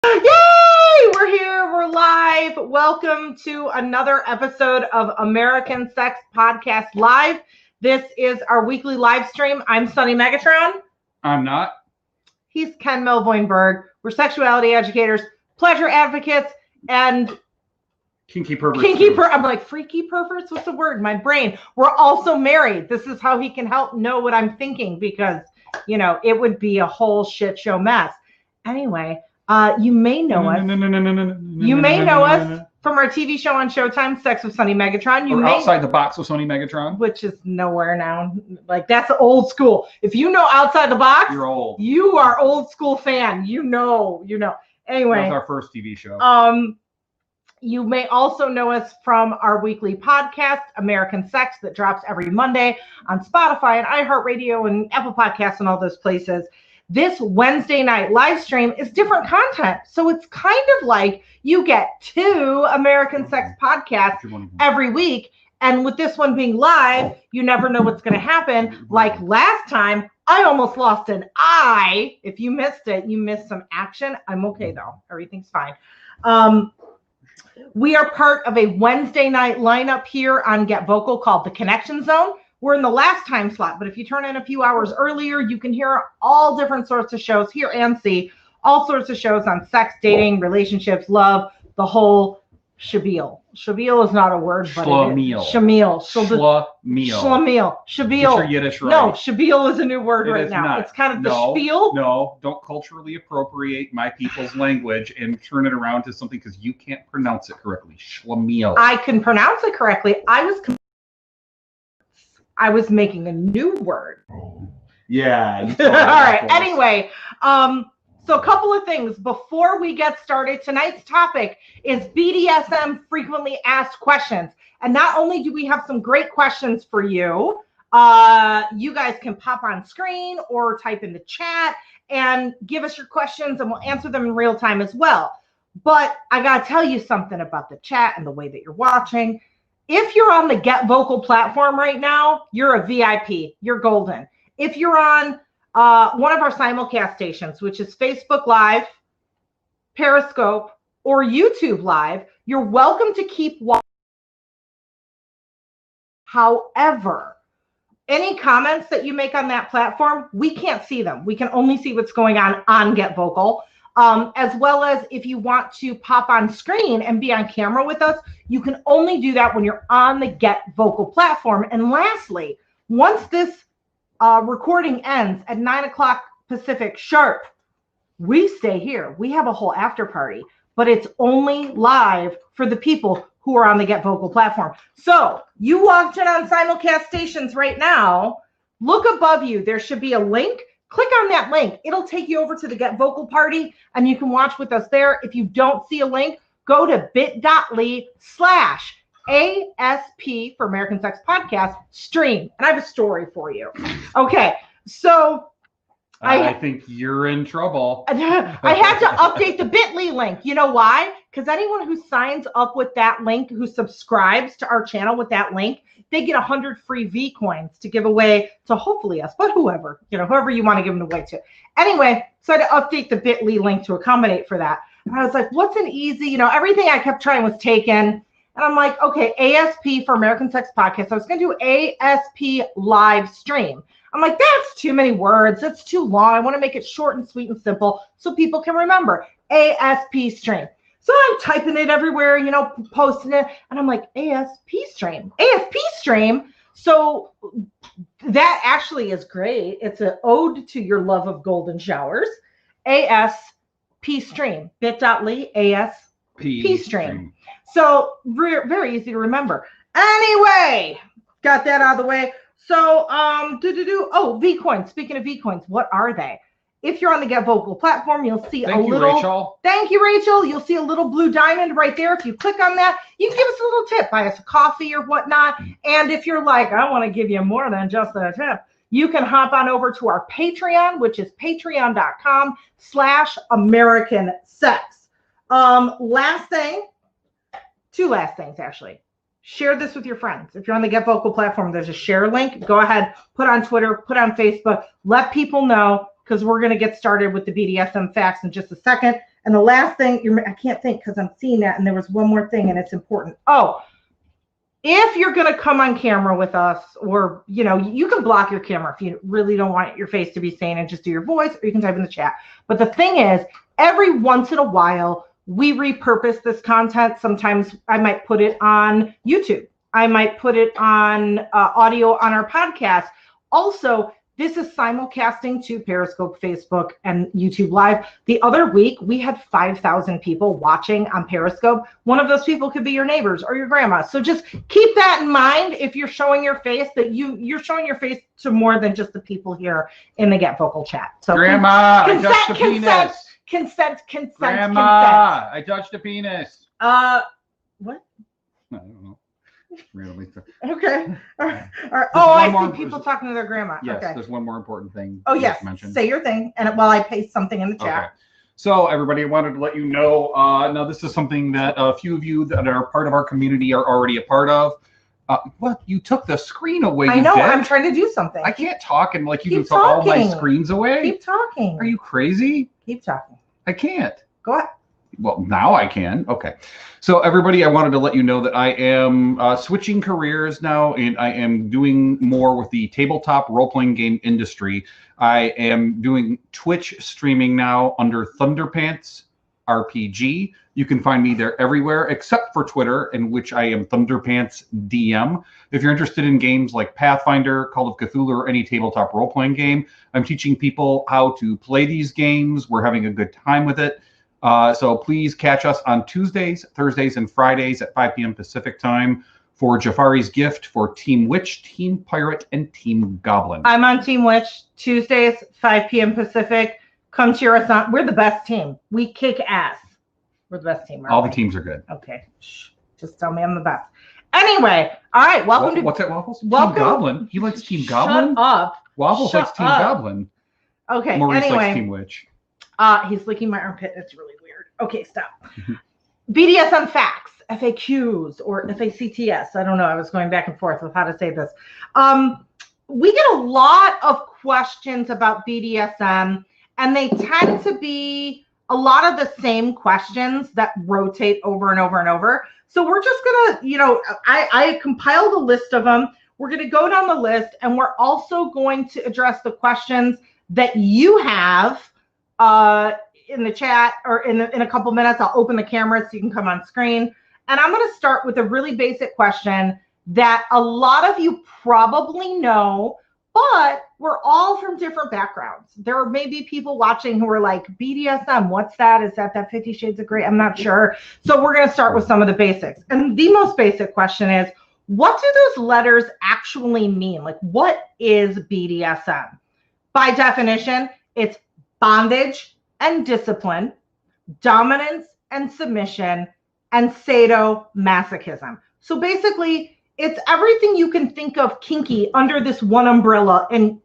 Yay! We're here. We're live. Welcome to another episode of American Sex Podcast Live. This is our weekly live stream. I'm Sunny Megatron. I'm not. He's Ken Melvoinberg. We're sexuality educators, pleasure advocates, and kinky perverts. I'm like, freaky perverts? What's the word? My brain. We're also married. This is how he can help know what I'm thinking because, it would be a whole shit show mess. Anyway, you may know us. You may know us from our TV show on Showtime, Sex with Sunny Megatron. Outside the Box with Sunny Megatron. Which is nowhere now. Like, that's old school. If you know Outside the Box, you're old. You are old school fan. You know. Anyway. That was our first TV show. You may also know us from our weekly podcast, American Sex, that drops every Monday on Spotify and iHeartRadio and Apple Podcasts and all those places. This Wednesday night live stream is different content. So it's kind of like you get 2 American Sex podcasts every week. And with this one being live, you never know what's going to happen. Like last time, I almost lost an eye. If you missed it, you missed some action. I'm okay, though. Everything's fine. We are part of a Wednesday night lineup here on Get Vocal called The Connection Zone. We're in the last time slot, but if you turn in a few hours earlier, you can hear all different sorts of shows, hear and see all sorts of shows on sex, dating, relationships, love, the whole shabil. Shabil is not a word, but Shamil. Shamil. Shamil. Shabil. Get your Yiddish right. No, shabil is a new word right now. Not. It's kind of the spiel. No, don't culturally appropriate my people's language and turn it around to something because you can't pronounce it correctly. Shamil. I can pronounce it correctly. I was making a new word. Yeah. All right. Anyway, so a couple of things before we get started. Tonight's topic is BDSM frequently asked questions. And not only do we have some great questions for you, you guys can pop on screen or type in the chat and give us your questions and we'll answer them in real time as well. But I got to tell you something about the chat and the way that you're watching. If you're on the Get Vocal platform right now, you're a VIP. You're golden. If you're on one of our simulcast stations, which is Facebook Live, Periscope, or YouTube Live, you're welcome to keep watching. However, any comments that you make on that platform, we can't see them. We can only see what's going on Get Vocal. As well as if you want to pop on screen and be on camera with us, you can only do that when you're on the Get Vocal platform. And lastly, once this recording ends at 9 o'clock Pacific sharp, we stay here. We have a whole after party, but it's only live for the people who are on the Get Vocal platform. So you walked in on simulcast stations right now. Look above you. There should be a link. Click on that link. It'll take you over to the Get Vocal party and you can watch with us there. If you don't see a link, go to bit.ly/ASP for American Sex Podcast stream. And I have a story for you. Okay. So I think you're in trouble. I had to update the bit.ly link. You know why? Because anyone who signs up with that link, who subscribes to our channel with that link, they get 100 free V coins to give away to hopefully us, but whoever you want to give them away to. Anyway, so I had to update the bit.ly link to accommodate for that. And I was like, what's an easy, everything I kept trying was taken. And I'm like, okay, ASP for American Sex Podcast. I was going to do ASP live stream. I'm like, that's too many words. That's too long. I want to make it short and sweet and simple so people can remember. ASP stream. So I'm typing it everywhere, posting it. And I'm like, ASP stream. So that actually is great. It's an ode to your love of golden showers. ASP stream. bit.ly ASP stream. So very easy to remember. Anyway, got that out of the way. So, V coins. Speaking of V coins, what are they? If you're on the Get Vocal platform, you'll see Thank you, Rachel. Thank you, Rachel. You'll see a little blue diamond right there. If you click on that, you can give us a little tip, buy us a coffee or whatnot. And if you're like, I want to give you more than just a tip, you can hop on over to our Patreon, which is patreon.com/American Sex. Last thing, 2 last things actually. Share this with your friends. If you're on the Get Vocal platform, there's a share link. Go ahead, put on Twitter, put on Facebook, let people know, because we're going to get started with the BDSM facts in just a second. And the last thing, I can't think because I'm seeing that, and there was one more thing, and it's important. Oh, if you're going to come on camera with us, or, you know, you can block your camera if you really don't want your face to be seen and just do your voice, or you can type in the chat. But the thing is, every once in a while, we repurpose this content. Sometimes I might put it on YouTube. I might put it on audio on our podcast. Also, this is simulcasting to Periscope, Facebook, and YouTube Live. The other week, we had 5,000 people watching on Periscope. One of those people could be your neighbors or your grandma. So just keep that in mind if you're showing your face, that you're showing your face to more than just the people here in the Get Vocal chat. So Grandma, I touched the penis. Consent. Grandma, I touched the penis. What? I don't know. Randomly. Okay. All right. Oh, I see people talking to their grandma. Yes, okay. There's one more important thing. Oh, yes. Say your thing, and while I paste something in the chat. Okay. So, everybody, I wanted to let you know, now this is something that a few of you that are part of our community are already a part of. What? You took the screen away. I know. I'm trying to do something. I can't talk and like you can took all my screens away. Keep talking. Are you crazy? Keep talking. I can't. Go ahead. Well, now I can. Okay. So everybody, I wanted to let you know that I am switching careers now, and I am doing more with the tabletop role-playing game industry. I am doing Twitch streaming now under Thunderpants RPG. You can find me there everywhere except for Twitter, in which I am Thunderpants DM. If you're interested in games like Pathfinder, Call of Cthulhu, or any tabletop role-playing game, I'm teaching people how to play these games. We're having a good time with it. So please catch us on Tuesdays, Thursdays, and Fridays at 5 p.m. Pacific time for Jafari's Gift for Team Witch, Team Pirate, and Team Goblin. I'm on Team Witch, Tuesdays, 5 p.m. Pacific. Come cheer us on. We're the best team. We kick ass. We're the best team. All the teams are good. Okay. Shh. Just tell me I'm the best. Anyway, all right. Welcome to... What's that, Waffles? Welcome. Team Goblin? He likes Team Goblin? Shut up. Waffles likes Team Goblin. Okay, Maurice anyway. likes Team Witch. He's licking my armpit. It's really weird. Okay, stop. BDSM facts, FAQs, or FACTS. I don't know. I was going back and forth with how to say this. We get a lot of questions about BDSM, and they tend to be a lot of the same questions that rotate over and over and over. So we're just going to, you know, I compiled a list of them. We're going to go down the list, and we're also going to address the questions that you have in the chat, or in a couple minutes. I'll open the camera so you can come on screen. And I'm going to start with a really basic question that a lot of you probably know, but we're all from different backgrounds. There may be people watching who are like, BDSM, what's that? Is that 50 Shades of Grey? I'm not sure. So we're going to start with some of the basics. And the most basic question is, what do those letters actually mean? Like, what is BDSM? By definition, it's bondage and discipline, dominance and submission, and sadomasochism. So basically, it's everything you can think of kinky under this one umbrella and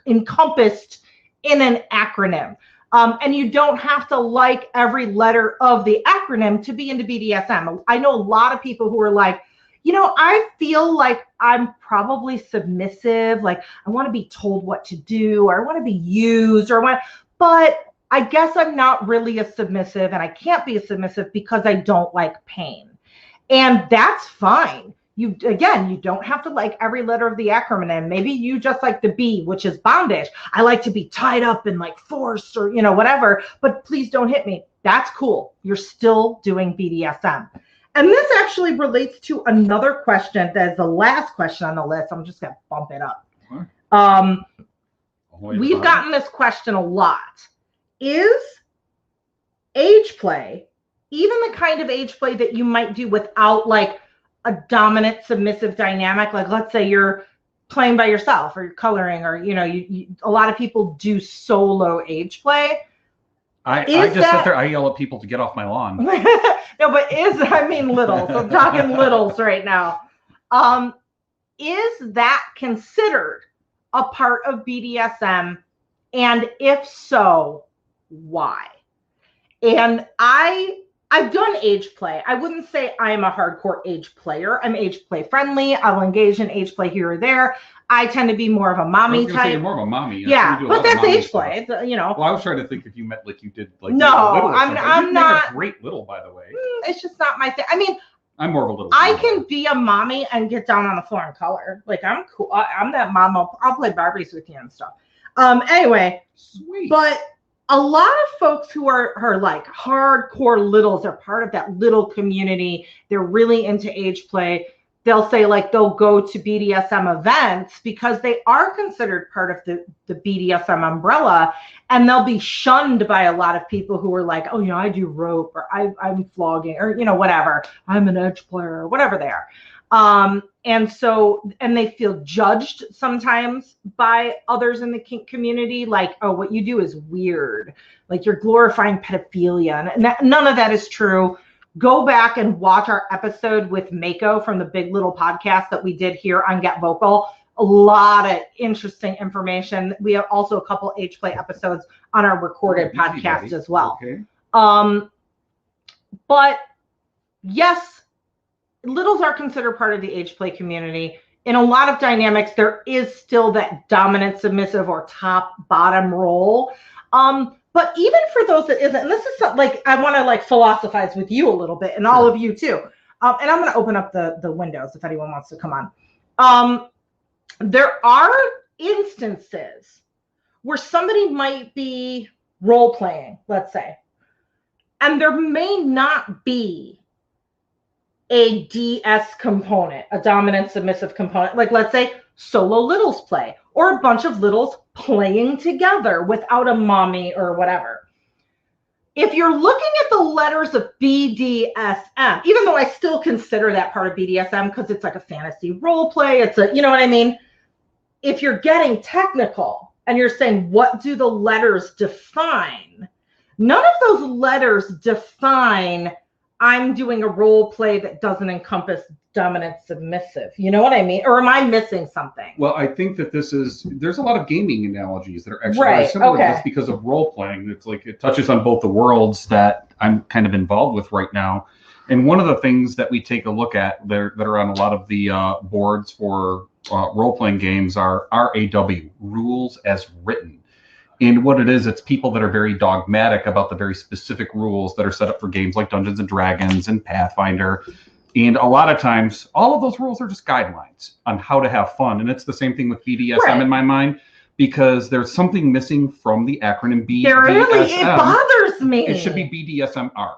encompassed in an acronym. And you don't have to like every letter of the acronym to be into BDSM. I know a lot of people who are like, you know, I feel like I'm probably submissive. Like, I want to be told what to do, or I want to be used, but I guess I'm not really a submissive, and I can't be a submissive because I don't like pain. And that's fine. You don't have to like every letter of the acronym. Maybe you just like the B, which is bondage. I like to be tied up and like forced, or, you know, whatever, but please don't hit me. That's cool. You're still doing BDSM. And this actually relates to another question that is the last question on the list. I'm just going to bump it up. We've gotten this question a lot. Is age play, even the kind of age play that you might do without like a dominant submissive dynamic, like let's say you're playing by yourself, or you're coloring, or, you know, a lot of people do solo age play. I just sit there, I yell at people to get off my lawn. No, but I mean littles. I'm talking littles right now. Is that considered a part of BDSM? And if so, why? And I I've done age play. I wouldn't say I'm a hardcore age player. I'm age play friendly. I'll engage in age play here or there. I tend to be more of a mommy type. You're more of a mommy. Yeah, but that's age play. You know. Well, I was trying to think if you meant like you did like no, little. I'm not. A great little, by the way. It's just not my thing. I mean, I'm more of a little. I can be a mommy and get down on the floor and color. Like I'm cool. I'm that mom. I'll play Barbies with you and stuff. Anyway, sweet. But a lot of folks who are like hardcore littles are part of that little community. They're really into age play. They'll say like they'll go to BDSM events because they are considered part of the BDSM umbrella, and they'll be shunned by a lot of people who are like, oh, you know, I do rope, or I'm flogging, or, you know, whatever. I'm an edge player, or whatever they are. And they feel judged sometimes by others in the kink community. Like, oh, what you do is weird. Like you're glorifying pedophilia. And none of that is true. Go back and watch our episode with Mako from the Big Little podcast that we did here on Get Vocal. A lot of interesting information. We have also a couple age play episodes on our recorded podcast as well. Okay. But yes, littles are considered part of the age play community. In a lot of dynamics, there is still that dominant, submissive, or top bottom role. But even for those that isn't, and this is like, I want to like philosophize with you a little bit, and all of you too. And I'm going to open up the windows if anyone wants to come on. There are instances where somebody might be role playing, let's say, and there may not be a DS component, a dominant submissive component. Like let's say solo littles play, or a bunch of littles playing together without a mommy or whatever. If you're looking at the letters of BDSM, even though I still consider that part of BDSM because it's like a fantasy role play, it's a, you know what I mean? If you're getting technical and you're saying, what do the letters define? None of those letters define I'm doing a role play that doesn't encompass dominant submissive. You know what I mean? Or am I missing something? Well, I think that there's a lot of gaming analogies that are actually very similar to this because of role playing. It's like it touches on both the worlds that I'm kind of involved with right now. And one of the things that we take a look at that are on a lot of the boards for role playing games are RAW, rules as written. And what it is, it's people that are very dogmatic about the very specific rules that are set up for games like Dungeons and Dragons and Pathfinder. And a lot of times, all of those rules are just guidelines on how to have fun. And it's the same thing with BDSM in my mind, because there's something missing from the acronym BDSM. It bothers me. It should be BDSMR.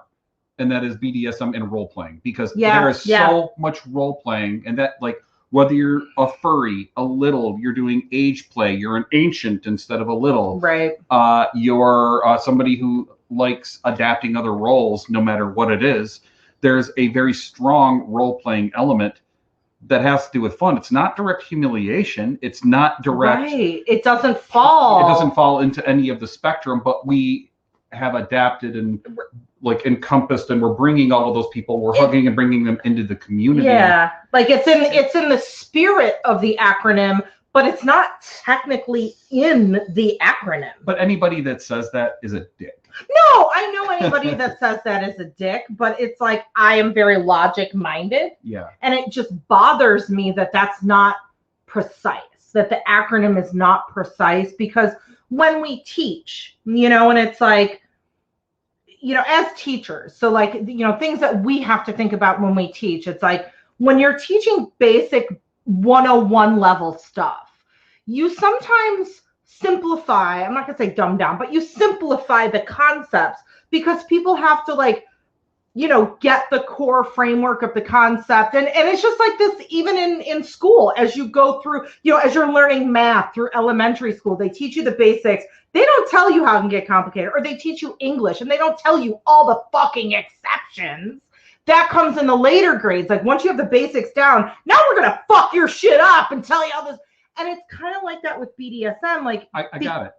And that is BDSM and role playing, because there is so much role playing, and that, like, whether you're a furry, a little, you're doing age play, you're an ancient instead of a little. Right. You're somebody who likes adapting other roles, no matter what it is. There's a very strong role-playing element that has to do with fun. It's not direct humiliation. It's not direct. Right. It doesn't fall. It doesn't fall into any of the spectrum, but we have adapted and like encompassed, and we're bringing all of those people, we're hugging and bringing them into the community. Yeah. Like it's in the spirit of the acronym, but it's not technically in the acronym. But anybody that says that is a dick. No, I know anybody that says that is a dick, but it's like, I am very logic minded. Yeah. And it just bothers me that that's not precise, that the acronym is not precise, because when we teach, you know, and it's like, you know, as teachers, so like, you know, things that we have to think about when we teach, it's like when you're teaching basic 101 level stuff, you sometimes simplify, I'm not going to say dumb down, but you simplify the concepts because people have to, like, you know, get the core framework of the concept. And it's just like this, even in school, as you go through, you know, as you're learning math through elementary school, they teach you the basics. They don't tell you how it can get complicated, or they teach you English and they don't tell you all the fucking exceptions. That comes in the later grades. Like once you have the basics down, now we're going to fuck your shit up and tell you all this. And it's kind of like that with BDSM. Like I got it.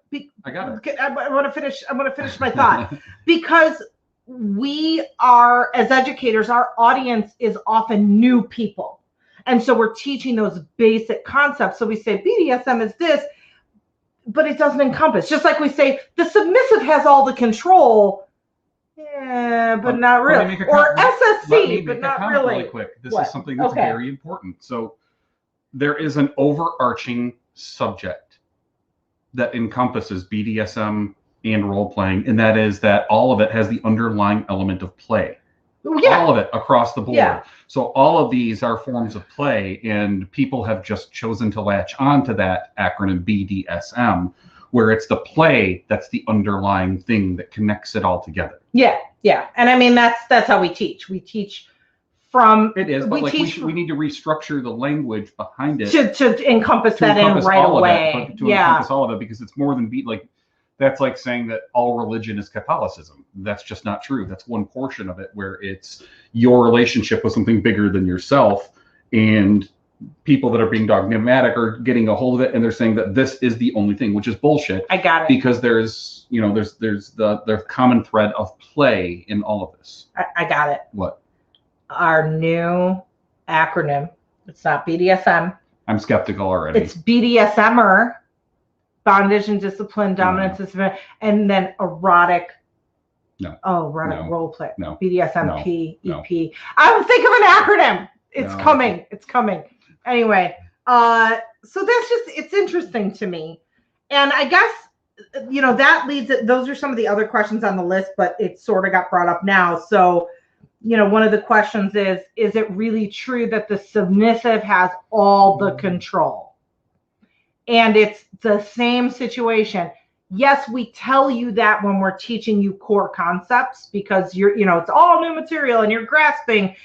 I got it. I want to finish my thought because we are, as educators, our audience is often new people. And so we're teaching those basic concepts. So we say BDSM is this, but it doesn't encompass. Just like we say the submissive has all the control, Yeah, but not really. Or SSC, but not really. Quick. This is something that's very important. So there is an overarching subject that encompasses BDSM and role playing, and that is that all of it has the underlying element of play. Yeah. All of it across the board. Yeah. So all of these are forms of play, and people have just chosen to latch on to that acronym BDSM, where it's the play that's the underlying thing that connects it all together. Yeah, yeah. And I mean, that's how we teach. We teach from... It is, but we need to restructure the language behind it. To encompass that in right away. Encompass all of it, because it's more than that's like saying that all religion is Catholicism. That's just not true. That's one portion of it, where it's your relationship with something bigger than yourself, and people that are being dogmatic are getting a hold of it, and they're saying that this is the only thing, which is bullshit. I got it. Because there's the common thread of play in all of this. I got it. What? Our new acronym. It's not BDSM. I'm skeptical already. It's BDSMer. Bondage and discipline, dominance, and then erotic. No. Oh, erotic role play. No. BDSMP, EP. I will think of an acronym. It's coming. It's coming. Anyway, so that's it's interesting to me. And I guess, that leads it. Those are some of the other questions on the list, but it sort of got brought up now. So, one of the questions is it really true that the submissive has all the control? And it's the same situation. Yes, we tell you that when we're teaching you core concepts, because it's all new material and you're grasping.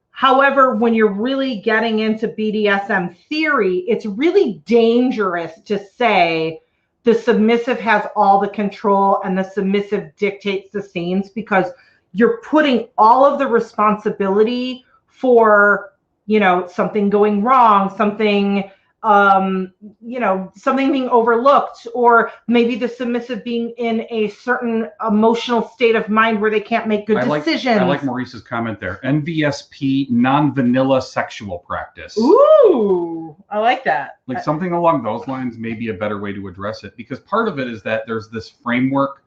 However, when you're really getting into BDSM theory, it's really dangerous to say the submissive has all the control and the submissive dictates the scenes, because you're putting all of the responsibility for, something going wrong, something something being overlooked, or maybe the submissive being in a certain emotional state of mind where they can't make good decisions. I like Maurice's comment there. NVSP, non-vanilla sexual practice. Ooh, I like that. Like something along those lines may be a better way to address it, because part of it is that there's this framework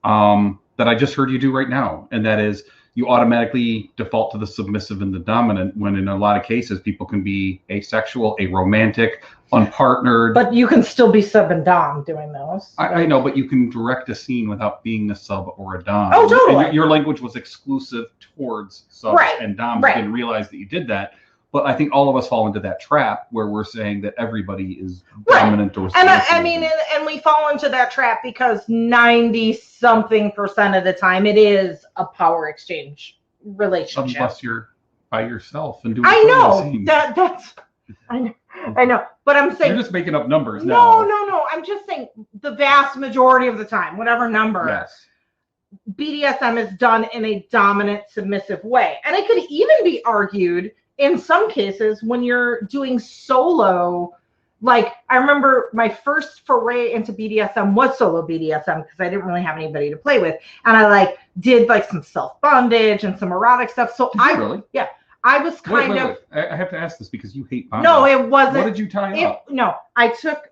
that I just heard you do right now, and that is you automatically default to the submissive and the dominant, when in a lot of cases people can be asexual, aromantic, unpartnered. But you can still be sub and dom doing those. I know, but you can direct a scene without being a sub or a dom. Oh, totally. And your language was exclusive towards subs and doms. You didn't realize that you did that. But I think all of us fall into that trap where we're saying that everybody is dominant or submissive. And we fall into that trap because 90-something% of the time it is a power exchange relationship. Unless you're by yourself and doing. I know that's. I know, but I'm saying you're just making up numbers now. No. I'm just saying the vast majority of the time, whatever number. Yes. BDSM is done in a dominant, submissive way, and it could even be argued in some cases when you're doing solo. Like, I remember my first foray into BDSM was solo BDSM, because I didn't really have anybody to play with, and I did some self bondage and some erotic stuff. So really? Yeah, I was kind of. I have to ask this because you hate bondage. No, it wasn't. What did you tie up? No, I took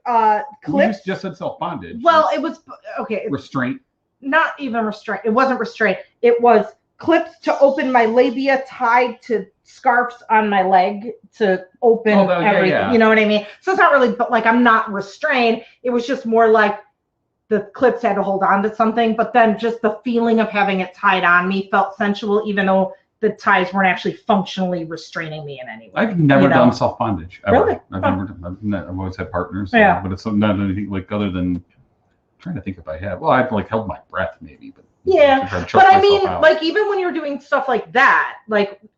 clips. You just said self bondage. Well, it was okay. Restraint. Not even restraint. It wasn't restraint. It was clips to open my labia tied to scarves on my leg to open everything. Yeah. You know what I mean? So it's not really, but I'm not restrained. It was just more like the clips had to hold on to something, but then just the feeling of having it tied on me felt sensual, even though the ties weren't actually functionally restraining me in any way. I've never done self bondage. Really? I've always had partners. But it's not anything other than. I'm trying to think if I have. Well, I've held my breath maybe, but. Yeah, but I mean, even when you're doing stuff like that,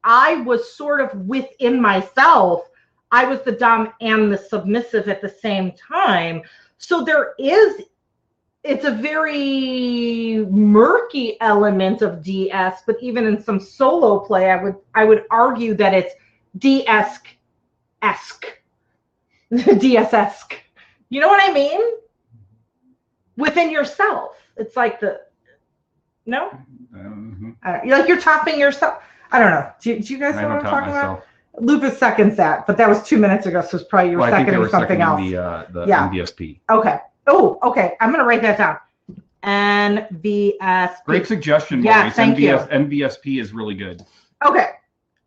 I was sort of within myself. I was the dom and the submissive at the same time. So it's a very murky element of DS, but even in some solo play, I would argue that it's DS-esque. DS-esque. You know what I mean? Within yourself. It's like no? You're topping yourself. I don't know. Do you guys know what I'm talking about? Lupus seconds that, but that was 2 minutes ago, so it's probably you were seconding something else. The NVSP. Okay. Oh, okay. I'm going to write that down. NVSP. Great suggestion, Yeah, Maurice. thank you. NVSP is really good. Okay.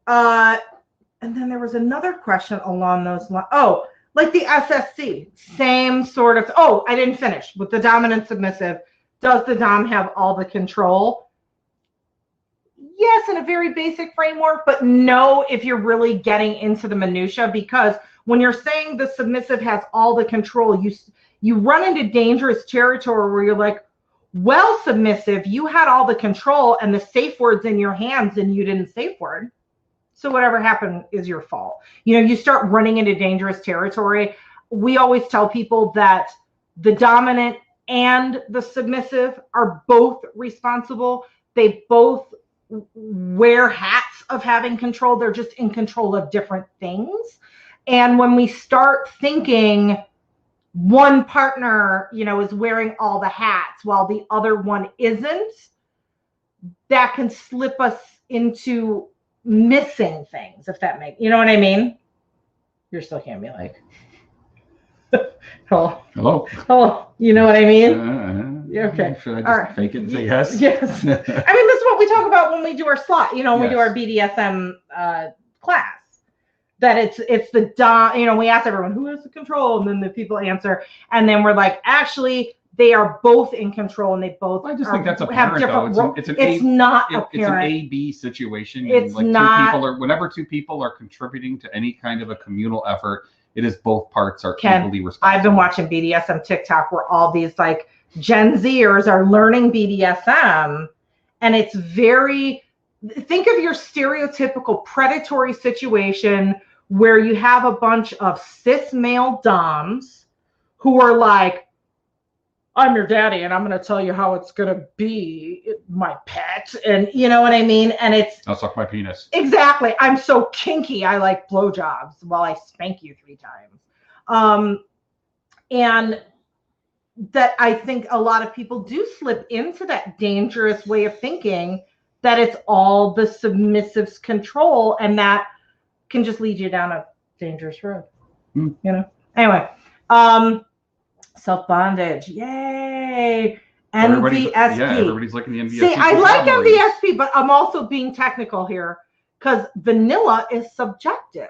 And then there was another question along those lines. Oh, like the SSC, same sort of. Oh, I didn't finish with the dominant submissive. Does the dom have all the control? Yes, in a very basic framework, but no, if you're really getting into the minutia, because when you're saying the submissive has all the control, you run into dangerous territory where you're like, well, submissive, you had all the control and the safe word's in your hands and you didn't safe word. So whatever happened is your fault. You start running into dangerous territory. We always tell people that the dominant and the submissive are both responsible. They both wear hats of having control. They're just in control of different things. And when we start thinking one partner, is wearing all the hats while the other one isn't, that can slip us into missing things, if that makes, you know what I mean? You're still hearing me like, hello, you know what I mean? Okay. Should I just fake it and say yes? Yes. I mean, this is what we talk about when we do our slot, when we do our BDSM class. That it's the dom, we ask everyone who has the control, and then the people answer, and then we're like, actually, they are both in control, and they both. I just think that's apparent, though. It's not apparent. It's an A-B situation. It's like not. Whenever two people are contributing to any kind of a communal effort, it is both parts are equally responsible. I've been watching BDSM TikTok where all these like Gen Zers are learning BDSM, and it's very. Think of your stereotypical predatory situation where you have a bunch of cis male doms who are like, I'm your daddy and I'm going to tell you how it's going to be, my pet. And you know what I mean? And it's... I'll suck my penis. Exactly. I'm so kinky. I like blowjobs while I spank you 3 times. And that I think a lot of people do slip into that dangerous way of thinking that it's all the submissive's control, and that can just lead you down a dangerous road. Anyway, self-bondage, yay. NVSP. Everybody's liking the NVSP. See, I like NVSP, but I'm also being technical here because vanilla is subjective.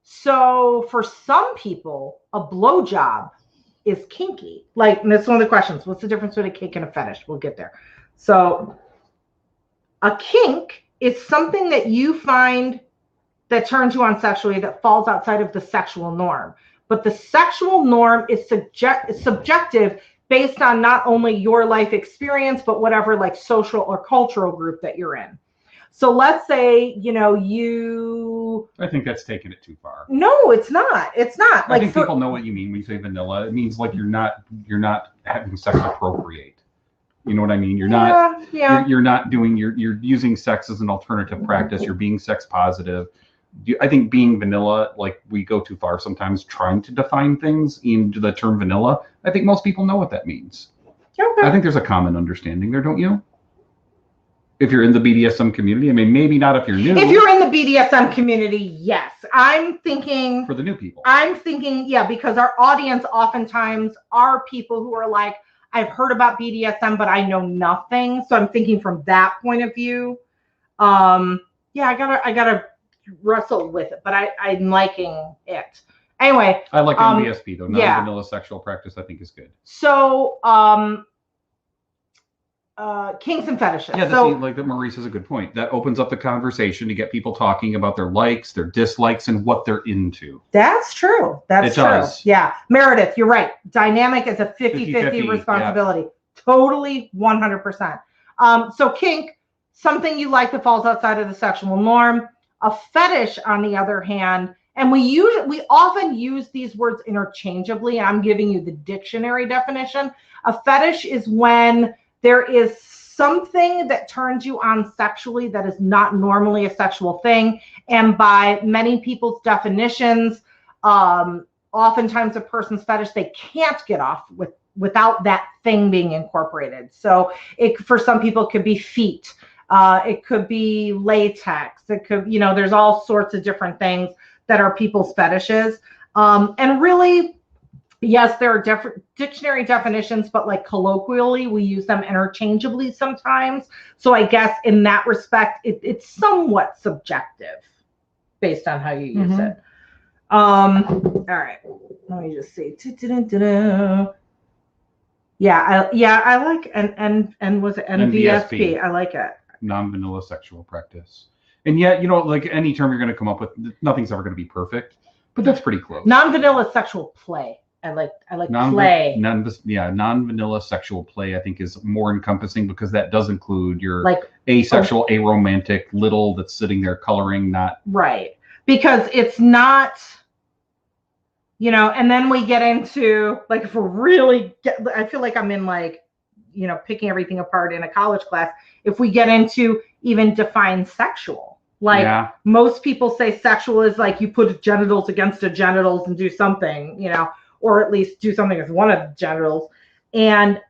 So for some people, a blowjob is kinky. Like, and that's one of the questions. What's the difference between a kink and a fetish? We'll get there. So a kink is something that you find that turns you on sexually that falls outside of the sexual norm. But the sexual norm is subjective based on not only your life experience, but whatever like social or cultural group that you're in. So let's say, I think that's taking it too far. No, it's not. It's not. I think people know what you mean when you say vanilla. It means like you're not having sex to procreate. You know what I mean? You're not. You're not doing. You're using sex as an alternative practice. You're being sex positive. I think being vanilla, like we go too far sometimes trying to define things into the term vanilla. I think most people know what that means. Okay. I think there's a common understanding there, don't you? If you're in the BDSM community, I mean, maybe not if you're new. If you're in the BDSM community, yes. I'm thinking for the new people. I'm thinking, because our audience oftentimes are people who are like, I've heard about BDSM, but I know nothing. So I'm thinking from that point of view. I gotta wrestle with it, but I'm liking it. Anyway. I like NVSP though. Non-vanilla sexual practice I think is good. So kinks and fetishes. Yeah, like that Maurice is a good point. That opens up the conversation to get people talking about their likes, their dislikes, and what they're into. That's true. That's true. Does. Yeah. Meredith, you're right. Dynamic is a 50-50 responsibility. Yeah. Totally 100%. So kink, something you like that falls outside of the sexual norm. A fetish, on the other hand, and we often use these words interchangeably. I'm giving you the dictionary definition. A fetish is when there is something that turns you on sexually that is not normally a sexual thing. And by many people's definitions, oftentimes a person's fetish, they can't get off without that thing being incorporated. So for some people, it could be feet. It could be latex. It could, there's all sorts of different things that are people's fetishes. And really, Yes, there are different dictionary definitions, but like colloquially, we use them interchangeably sometimes. So I guess in that respect, it's somewhat subjective based on how you use it. All right, let me just see. Yeah, I like and was it NVSP? I like it. Non-vanilla sexual practice. And yet, like any term you're going to come up with, nothing's ever going to be perfect, but that's pretty close. Non-vanilla sexual play. I like play. Non-vanilla sexual play, I think, is more encompassing because that does include your asexual, aromantic little that's sitting there coloring, not right. Because it's not, and then we get into like, if we're really I feel like I'm in like, picking everything apart in a college class. If we get into even define sexual, like most people say sexual is like you put genitals against the genitals and do something, or at least do something with one of the genitals. And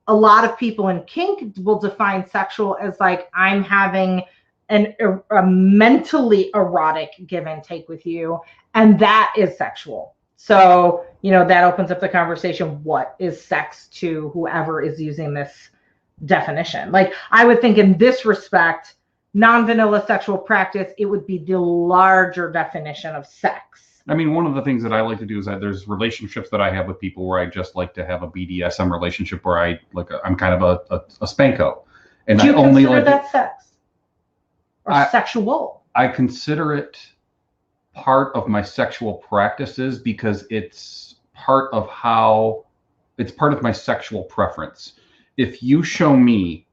a lot of people in kink will define sexual as like, I'm having a mentally erotic give and take with you. And that is sexual. So, that opens up the conversation. What is sex to whoever is using this definition? Like, I would think in this respect, non-vanilla sexual practice, it would be the larger definition of sex. I mean, one of the things that I like to do is that there's relationships that I have with people where I just like to have a BDSM relationship where I'm kind of a spanko. And do you consider that sex? Or sexual? I consider it part of my sexual practices because it's part of my sexual preference. If you show me,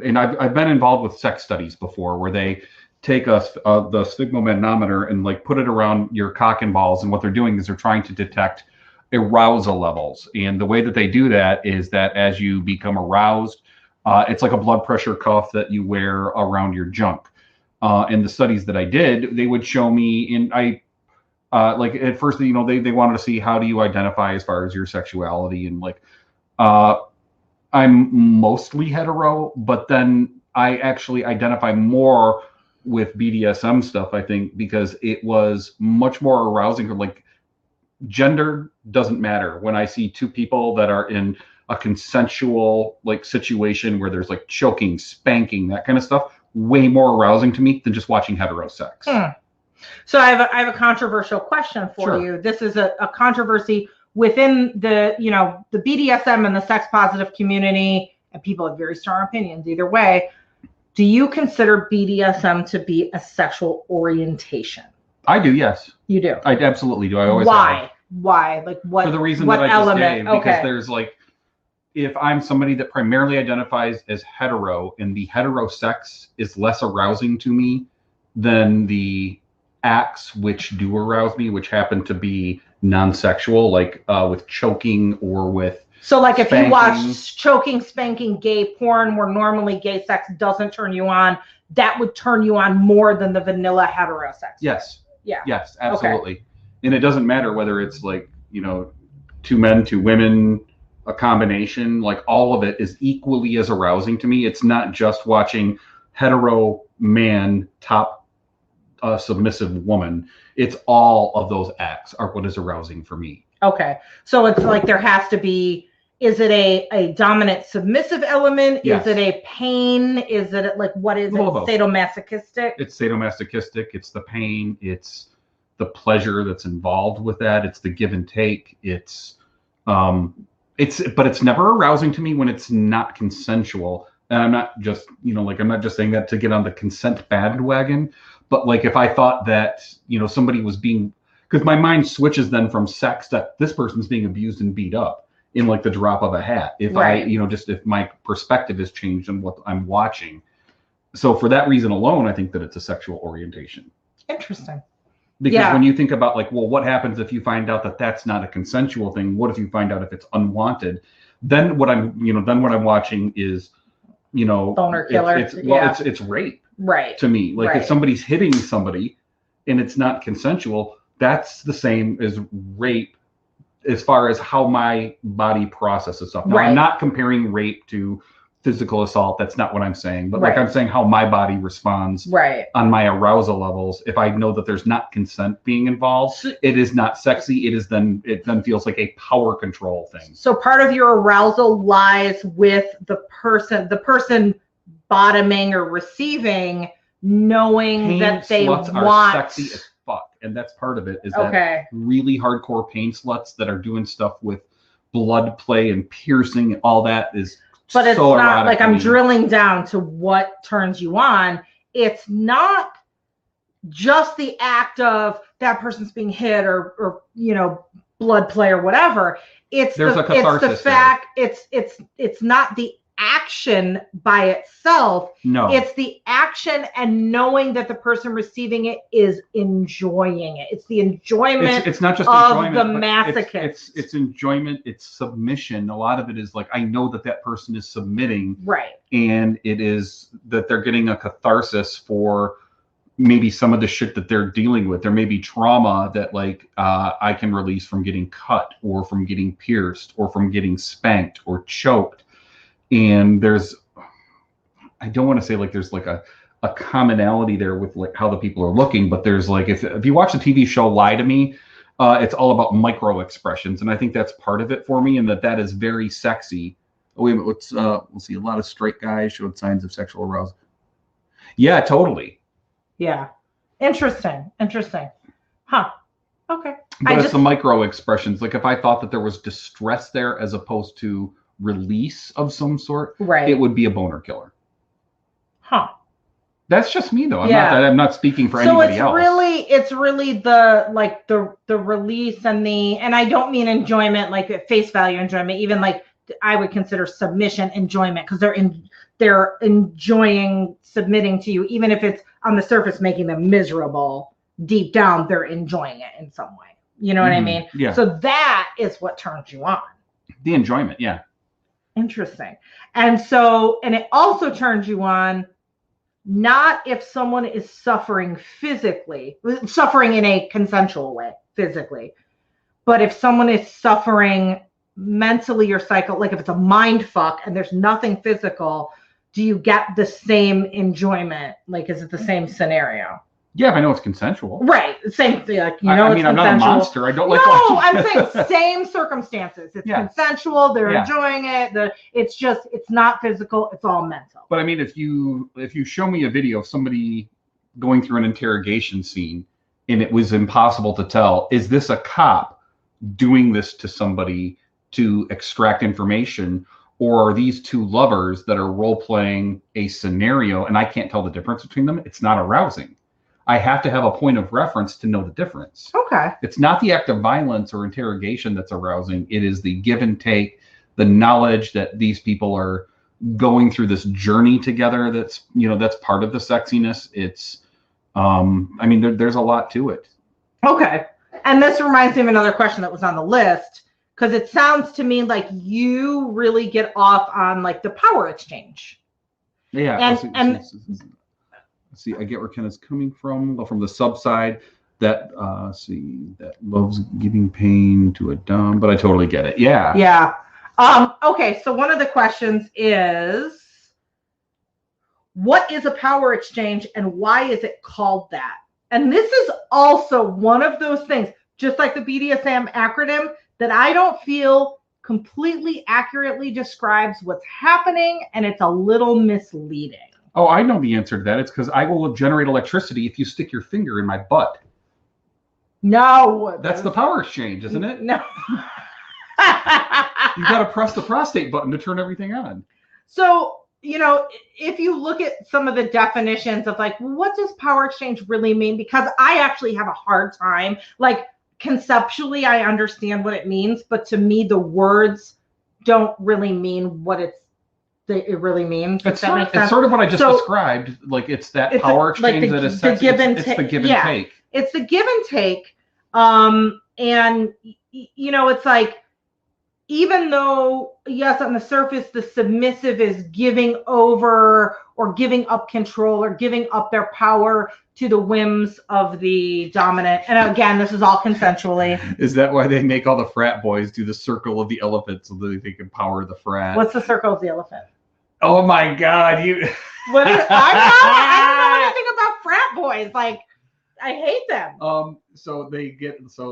and I've been involved with sex studies before where they take the sphygmomanometer and like put it around your cock and balls, and what they're doing is they're trying to detect arousal levels. And the way that they do that is that as you become aroused, it's like a blood pressure cuff that you wear around your junk. In the studies that I did, they would show me, and like at first, they wanted to see how do you identify as far as your sexuality, and like I'm mostly hetero, but then I actually identify more with BDSM stuff, I think, because it was much more arousing. Like, gender doesn't matter when I see two people that are in a consensual like situation where there's like choking, spanking, that kind of stuff. Way more arousing to me than just watching hetero sex. So I have a controversial question for you. This is a controversy within the the BDSM and the sex positive community, and people have very strong opinions either way. Do you consider BDSM to be a sexual orientation? I do, yes. You do? I absolutely do. I always have. Why? Like what? For the reason what that I just gave. Okay. Because there's like, if I'm somebody that primarily identifies as hetero and the hetero sex is less arousing to me than the acts which do arouse me, which happen to be non-sexual, like with choking or with like spanking. If you watch choking, spanking, gay porn where normally gay sex doesn't turn you on, that would turn you on more than the vanilla hetero sex. Yes. Yeah. Yes, absolutely. Okay. And it doesn't matter whether it's like, two men, two women, a combination, like all of it is equally as arousing to me. It's not just watching hetero man top submissive woman. It's all of those acts are what is arousing for me. Okay. So it's like there has to be, is it a dominant submissive element? Yes. Is it a pain? Is it like, what is it? Sadomasochistic? It's sadomasochistic. It's the pain. It's the pleasure that's involved with that. It's the give and take. But it's never arousing to me when it's not consensual. And I'm not just, I'm not just saying that to get on the consent bandwagon, but like if I thought that, somebody was being, because my mind switches then from sex that this person's being abused and beat up in like the drop of a hat. If right. If my perspective has changed on what I'm watching. So for that reason alone, I think that it's a sexual orientation. Interesting. Because when you think about like, well, what happens if you find out that that's not a consensual thing? What if you find out if it's unwanted? Then what I'm watching is, boner killer. It's rape. Right. To me, like if somebody's hitting somebody and it's not consensual, that's the same as rape as far as how my body processes stuff. Now, I'm not comparing rape to physical assault. That's not what I'm saying. But Right. like I'm saying how my body responds Right. on my arousal levels. If I know that there's not consent being involved, it is not sexy. It then feels like a power control thing. So part of your arousal lies with the person bottoming or receiving, knowing Pain that they sluts want. are sexy as fuck, and that's part of it. Is that Okay. really hardcore pain sluts that are doing stuff with blood play and piercing, all that is. But it's so not like to I'm me. drilling down to what turns you on. It's not just the act of that person's being hit or blood play or whatever. It's There's a catharsis it's the fact it's not the action by itself. No. It's the action and knowing that the person receiving it is enjoying it. It's the enjoyment. It's not just of enjoyment, the but masochist. It's enjoyment. It's submission. A lot of it is like I know that person is submitting, right? And it is that they're getting a catharsis for maybe some of the shit that they're dealing with. There may be trauma that like I can release from getting cut or from getting pierced or from getting spanked or choked. And I don't want to say like there's like a commonality there with like how the people are looking, but there's like if you watch the TV show Lie to Me, it's all about micro expressions, and I think that's part of it for me, and that is very sexy. Oh, wait a minute, we'll see. A lot of straight guys showed signs of sexual arousal. Yeah, totally. Yeah, interesting. Huh? Okay. But it's the micro expressions. Like if I thought that there was distress there as opposed to release of some sort, right, it would be a boner killer. Huh. That's just me though. I'm not speaking for anybody else. So it's really the release and I don't mean enjoyment like at face value enjoyment, even like I would consider submission enjoyment, because they're enjoying submitting to you, even if it's on the surface making them miserable. Deep down, they're enjoying it in some way. You know what I mean? Yeah. So that is what turns you on. The enjoyment, yeah. Interesting. And it also turns you on not if someone is suffering physically, suffering in a consensual way, physically, but if someone is suffering mentally or like if it's a mind fuck and there's nothing physical, do you get the same enjoyment? Like, is it the same scenario? Yeah, if I know it's consensual. Right. Same thing. Like, I mean, I'm not a monster. I don't like. No, I'm saying same circumstances. It's consensual. They're enjoying it. It's not physical. It's all mental. But I mean, if you show me a video of somebody going through an interrogation scene and it was impossible to tell, is this a cop doing this to somebody to extract information, or are these two lovers that are role playing a scenario and I can't tell the difference between them? It's not arousing. I have to have a point of reference to know the difference. Okay. It's not the act of violence or interrogation that's arousing. It is the give and take, the knowledge that these people are going through this journey together. That's part of the sexiness. It's, I mean, there's a lot to it. Okay. And this reminds me of another question that was on the list, because it sounds to me like you really get off on like the power exchange. Yeah. See, I get where Ken is coming from the sub side that that loves giving pain to a dom, but I totally get it. Yeah. Yeah. Okay, so one of the questions is, what is a power exchange and why is it called that? And this is also one of those things, just like the BDSM acronym, that I don't feel completely accurately describes what's happening, and it's a little misleading. Oh, I know the answer to that. It's because I will generate electricity if you stick your finger in my butt. No. That's the power exchange, isn't it? No. You got to press the prostate button to turn everything on. So, if you look at some of the definitions of like, what does power exchange really mean? Because I actually have a hard time, like conceptually, I understand what it means, but to me, the words don't really mean what it really means. It's sort of what I just described. Like it's that power exchange that is sexy. It's the give and take. It's the give and take. And it's like, even though, yes, on the surface, the submissive is giving over or giving up control or giving up their power to the whims of the dominant. And again, this is all consensually. Is that why they make all the frat boys do the circle of the elephant so that they can power the frat? What's the circle of the elephant? Oh my God, you. I don't know anything about frat boys. Like, I hate them. So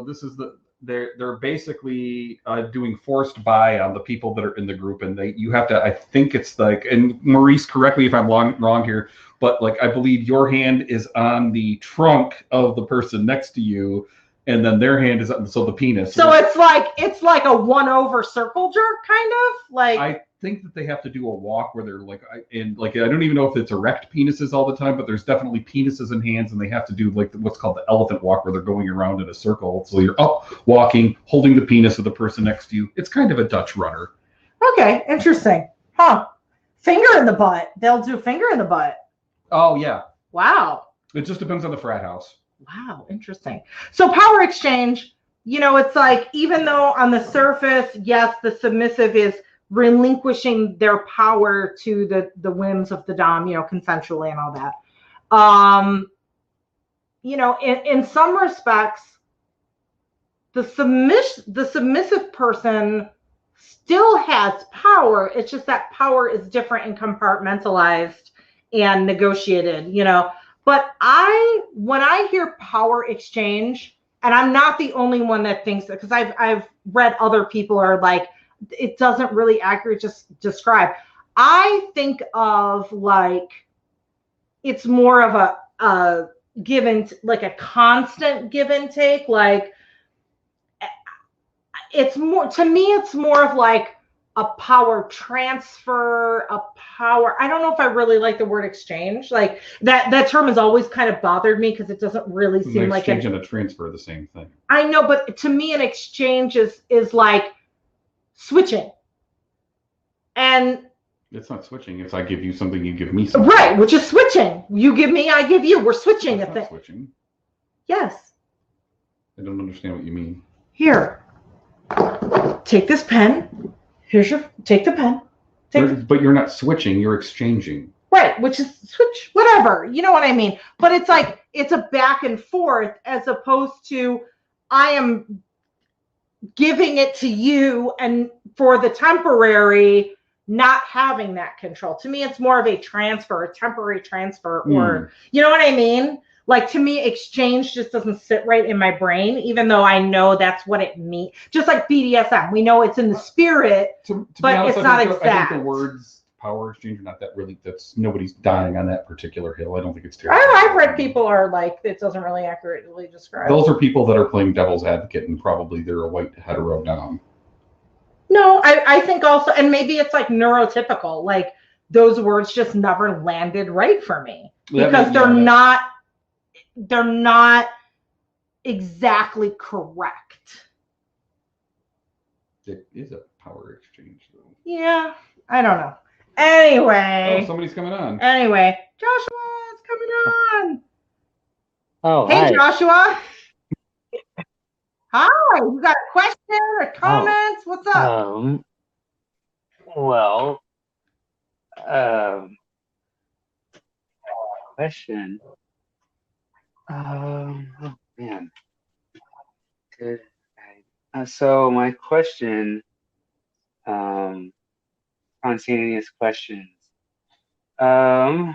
this is they're basically doing forced buy on the people that are in the group, and you have to. I think it's like, and Maurice, correct me if I'm wrong here, but like I believe your hand is on the trunk of the person next to you, and then their hand is on the penis. So it's like a 1-over circle jerk kind of like. I think that they have to do a walk where they're like, I don't even know if it's erect penises all the time, but there's definitely penises and hands, and they have to do like what's called the elephant walk, where they're going around in a circle. So you're up, walking, holding the penis of the person next to you. It's kind of a Dutch rudder. Okay, interesting. Huh? Finger in the butt. They'll do finger in the butt. Oh yeah. Wow. It just depends on the frat house. Wow, interesting. So power exchange, it's like, even though on the surface, yes, the submissive is relinquishing their power to the whims of the dom, consensually and all that. In some respects, the submissive person still has power. It's just that power is different and compartmentalized and negotiated, But when I hear power exchange, and I'm not the only one that thinks that, because I've read other people are like, it doesn't really accurately just describe. I think of like, it's more of a give and, like a constant give and take. Like, it's more, to me, it's more of like a power transfer, I don't know if I really like the word exchange. Like that term has always kind of bothered me, because it doesn't really seem like exchange and a transfer are the same thing. I know, but to me, an exchange is like switching. And it's not switching. It's I give you something, you give me something. Right, which is switching. You give me, I give you. We're switching. That's not switching. Yes. I don't understand what you mean. Here, take this pen. Take the pen. But you're not switching, you're exchanging. Right, which is switch, whatever. You know what I mean? But it's like, it's a back and forth, as opposed to I am giving it to you, and for the temporary, not having that control. To me, it's more of a transfer, a temporary transfer, or, you know what I mean? Like, to me, exchange just doesn't sit right in my brain, even though I know that's what it means. Just like BDSM, we know it's in the spirit, but it's not exact. I think the words power exchange are not that really, nobody's dying on that particular hill. I don't think it's terrible. I've read people are like, it doesn't really accurately describe. Those are people that are playing devil's advocate, and probably they're a white hetero dom. No, I think also, and maybe it's like neurotypical, like those words just never landed right for me, because they're not exactly correct. It is a power exchange, though. Yeah, I don't know. Anyway. Oh, somebody's coming on. Anyway, Joshua's coming on. Oh, hey, hi. Joshua. Hi, you got a question or comments? What's up? Well, question. Oh man. Good. So my question, spontaneous questions. I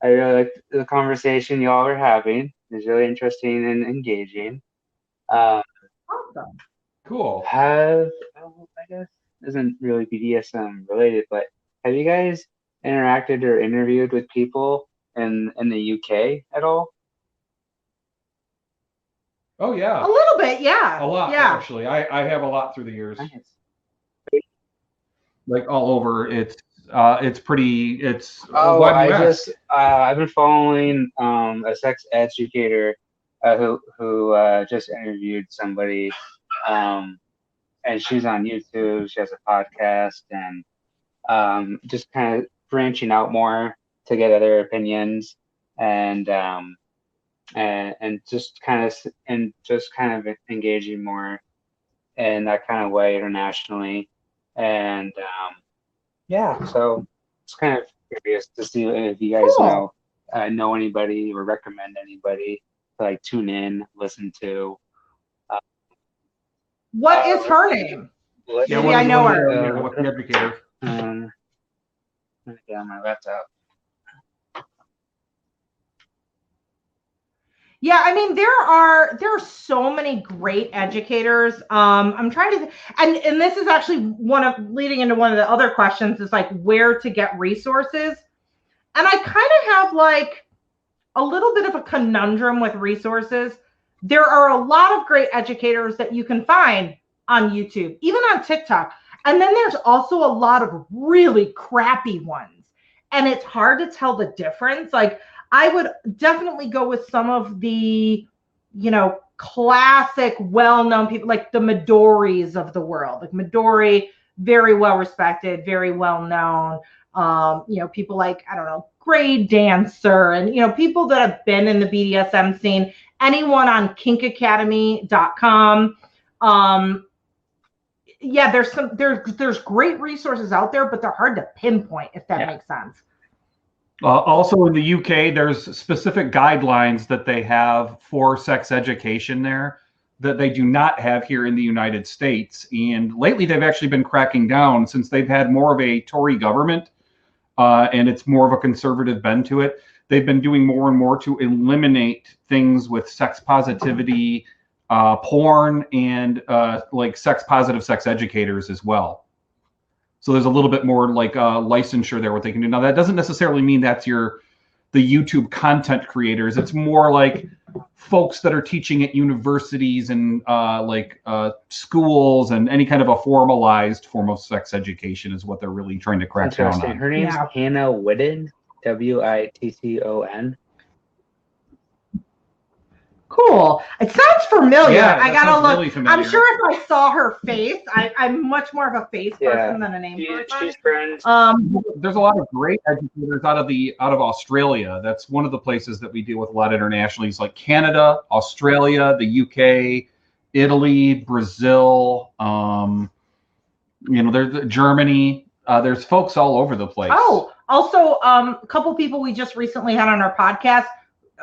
really like the conversation y'all are having. It's really interesting and engaging. Awesome. Cool. I guess isn't really BDSM related, but have you guys interacted or interviewed with people in the UK at all? Oh yeah. A little bit, yeah. A lot, yeah. Actually, I have a lot through the years. Nice. Like all over. It's pretty. It's. I've been following a sex educator who just interviewed somebody, and she's on YouTube. She has a podcast, and just kind of branching out more to get other opinions, and just kind of engaging more in that kind of way internationally, and so it's kind of curious to see if you guys know anybody or recommend anybody to like tune in, listen to. What is her name? Maybe I know her. What's the educator? Get on my laptop. Yeah, I mean there are so many great educators. I'm trying to, and this is actually one of leading into one of the other questions is like where to get resources, and I kind of have like a little bit of a conundrum with resources. There are a lot of great educators that you can find on YouTube, even on TikTok, and then there's also a lot of really crappy ones, and it's hard to tell the difference. Like I would definitely go with some of the, classic, well-known people like the Midoris of the world. Like Midori, very well respected, very well known. People like, I don't know, Grade Dancer, and people that have been in the BDSM scene. Anyone on kinkacademy.com. Yeah, there's great resources out there, but they're hard to pinpoint, if that makes sense. Also in the UK, there's specific guidelines that they have for sex education there that they do not have here in the United States. And lately they've actually been cracking down since they've had more of a Tory government and it's more of a conservative bend to it. They've been doing more and more to eliminate things with sex positivity, porn, and like sex positive sex educators as well. So there's a little bit more like licensure there, what they can do. Now, that doesn't necessarily mean that's the YouTube content creators. It's more like folks that are teaching at universities and schools and any kind of a formalized form of sex education is what they're really trying to crack down on. Her name's Hannah Witton, Witton. Cool. It sounds familiar. Yeah, I gotta look. Really familiar. I'm sure if I saw her face, I'm much more of a face person than a name person. She's friends. There's a lot of great educators out of Australia. That's one of the places that we deal with a lot internationally. It's like Canada, Australia, the UK, Italy, Brazil. There's Germany. There's folks all over the place. Oh, also, a couple people we just recently had on our podcast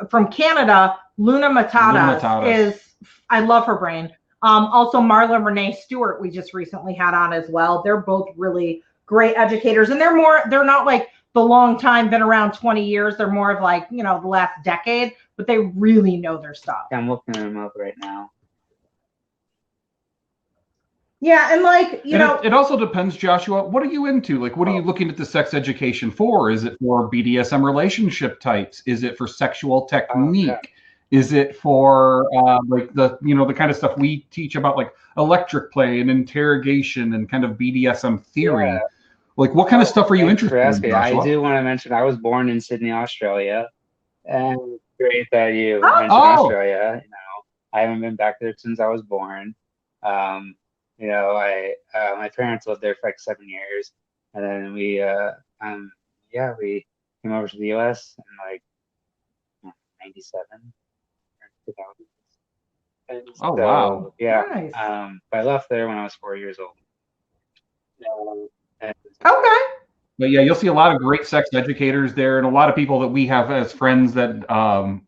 from Canada. Luna Matata is, I love her brain. Also Marla Renee Stewart, we just recently had on as well. They're both really great educators, and they're not like the long time, been around 20 years. They're more of like, the last decade, but they really know their stuff. I'm looking them up right now. Yeah, and like, it also depends, Joshua. What are you into? Like, what are you looking at the sex education for? Is it for BDSM relationship types? Is it for sexual technique? Oh, yeah. Is it for like the kind of stuff we teach about, like electric play and interrogation and kind of BDSM theory? Yeah. Like, what kind of stuff are you interested in, Joshua? I do want to mention I was born in Sydney, Australia, and great that you mentioned Australia. I haven't been back there since I was born. My parents lived there for like 7 years, and then we came over to the U.S. in like 97. And oh, so, wow. Yeah. Nice. I left there when I was 4 years old. Okay. But yeah, you'll see a lot of great sex educators there, and a lot of people that we have as friends that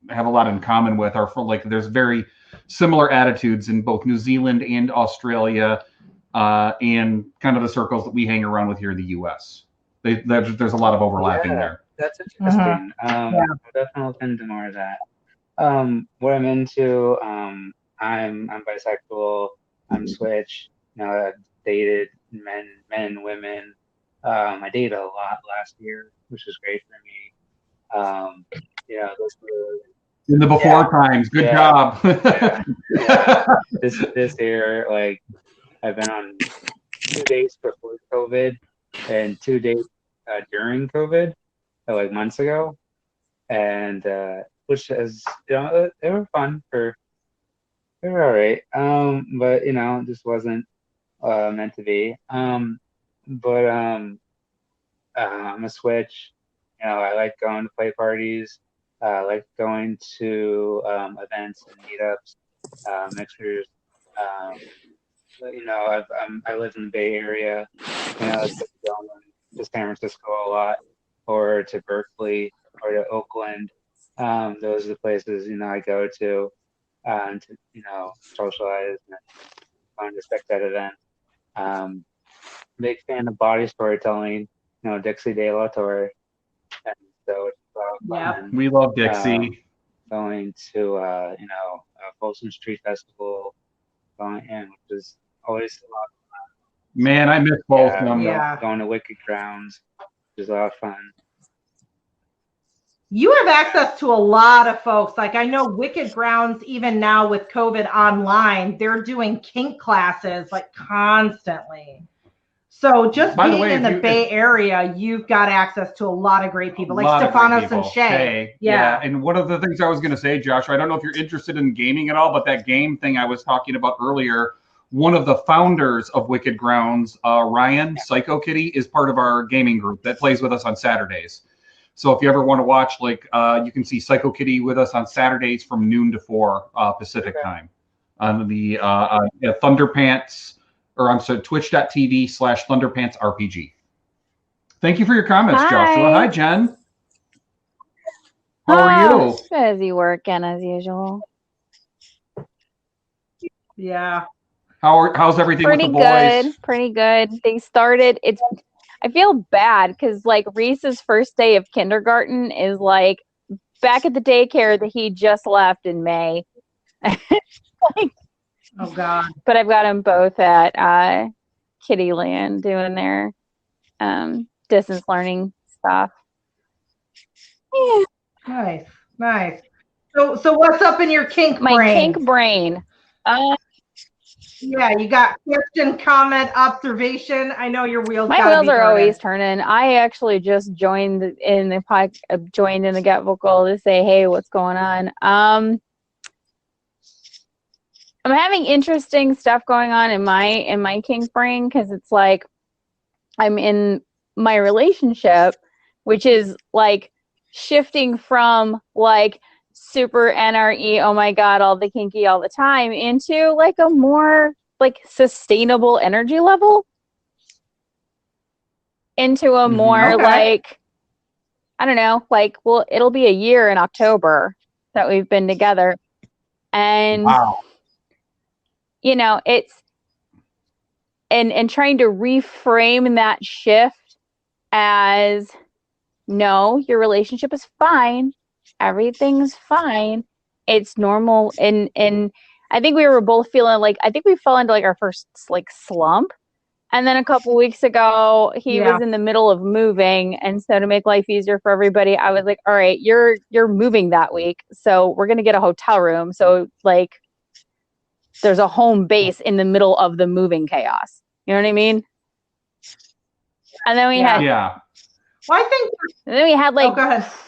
have a lot in common with are from, like, there's very similar attitudes in both New Zealand and Australia, and kind of the circles that we hang around with here in the U.S. There's a lot of overlapping there. That's interesting. I'll definitely look into more of that. What I'm into, I'm bisexual. I'm switch. I've dated men and women. I dated a lot last year, which was great for me. Those were in the before times. Good job. This year, like, I've been on 2 dates before COVID and 2 dates during COVID, like months ago, and which is, they were fun they were all right. But just wasn't meant to be. I'm a switch. I like going to play parties. I like going to events and meetups, mixers. I live in the Bay Area. I go to San Francisco a lot, or to Berkeley, or to Oakland. Those are the places I go to socialize and find respect at events. Big fan of body storytelling. Dixie De La Torre. And so it's a lot of fun. We love Dixie. Going to Folsom Street Festival, which is always a lot of fun. Man, I miss both of them. Going to Wicked Grounds, which is a lot of fun. You have access to a lot of folks. Like I know Wicked Grounds, even now with COVID online, they're doing kink classes like constantly. So just being in the Bay Area, you've got access to a lot of great people, like Stefanos and Shay. Yeah. And one of the things I was going to say, Josh, I don't know if you're interested in gaming at all, but that game thing I was talking about earlier, one of the founders of Wicked Grounds, Ryan, Psycho Kitty, is part of our gaming group that plays with us on Saturdays. So if you ever want to watch, you can see Psycho Kitty with us on Saturdays from noon to 4 Pacific time on the Thunderpants, or I'm sorry, twitch.tv/ThunderpantsRPG. Thank you for your comments, Joshua. Hi, Jen. How are you? Busy working as usual. Yeah. How's everything with the boys? Pretty good. They started. I feel bad because Reese's first day of kindergarten is back at the daycare that he just left in May. Oh God! But I've got them both at Kittyland doing their distance learning stuff. Yeah. Nice. So what's up in your kink brain? My kink brain. Yeah, you got question, comment, observation. I know your wheels. My wheels are always turning. I actually just joined in the Get Vocal to say, hey, what's going on? I'm having interesting stuff going on in my kink brain because it's I'm in my relationship, which is shifting from super NRE, oh my God, all the kinky all the time, into a more sustainable energy level, into a more I don't know, it'll be a year in October that we've been together, and it's and trying to reframe that shift as, no, your relationship is fine. Everything's fine. It's normal. And I think we were both feeling I think we fell into our first slump. And then a couple weeks ago, he was in the middle of moving. And so to make life easier for everybody, I was like, all right, you're moving that week. So we're going to get a hotel room. So there's a home base in the middle of the moving chaos. You know what I mean? And then we had, well, I think. And then we had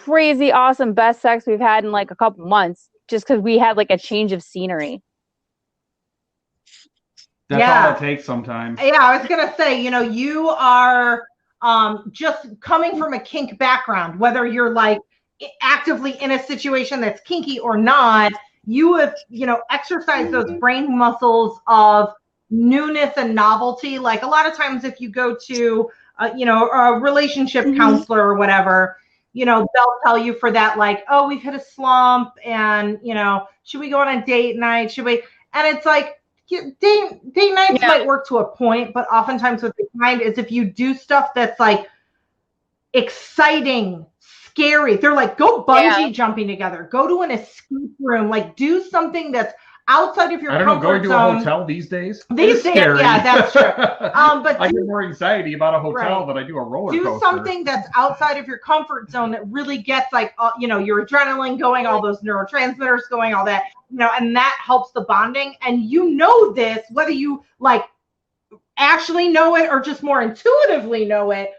crazy awesome best sex we've had in a couple months, just because we had a change of scenery. That's all it takes sometimes. Yeah, I was gonna say, you are just coming from a kink background, whether you're actively in a situation that's kinky or not. You have, exercised those brain muscles of newness and novelty. A lot of times, if you go to a relationship counselor or whatever, they'll tell you for that, oh, we've hit a slump and, should we go on a date night? Should we? And it's date nights might work to a point, but oftentimes what they find is if you do stuff that's exciting, scary, they're go bungee jumping together, go to an escape room, do something that's outside of your comfort going to zone. a hotel these days? These days, yeah, that's true. But I get more anxiety about a hotel than I do a roller coaster. Do something that's outside of your comfort zone that really gets your adrenaline going, all those neurotransmitters going, all that, and that helps the bonding. And this, whether you actually know it or just more intuitively know it,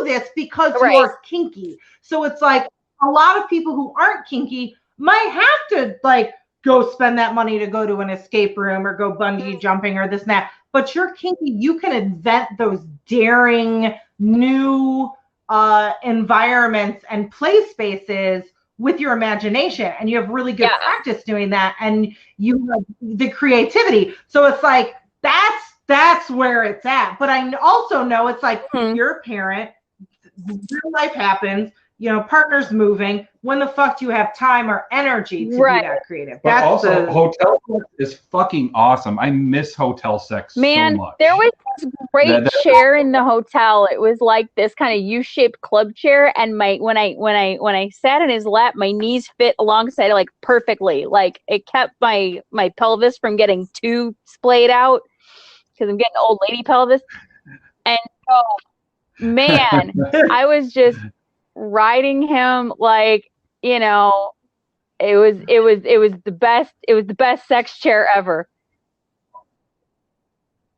this because you're kinky. So it's a lot of people who aren't kinky might have to go spend that money to go to an escape room or go bungee jumping or this and that. But you're kinky, you can invent those daring new environments and play spaces with your imagination. And you have really good practice doing that. And you have the creativity. So it's that's where it's at. But I also know it's you're a parent, real life happens. partner's moving. When the fuck do you have time or energy to Right. be that creative? But That's also, hotel sex is fucking awesome. I miss hotel sex Man, so much. there was this great chair in the hotel. It was like this kind of U-shaped club chair, and when I sat in his lap, my knees fit alongside it like perfectly. Like it kept my pelvis from getting too splayed out because I'm getting old lady pelvis. And so, man, I was just riding him like, it was the best. It was the best sex chair ever.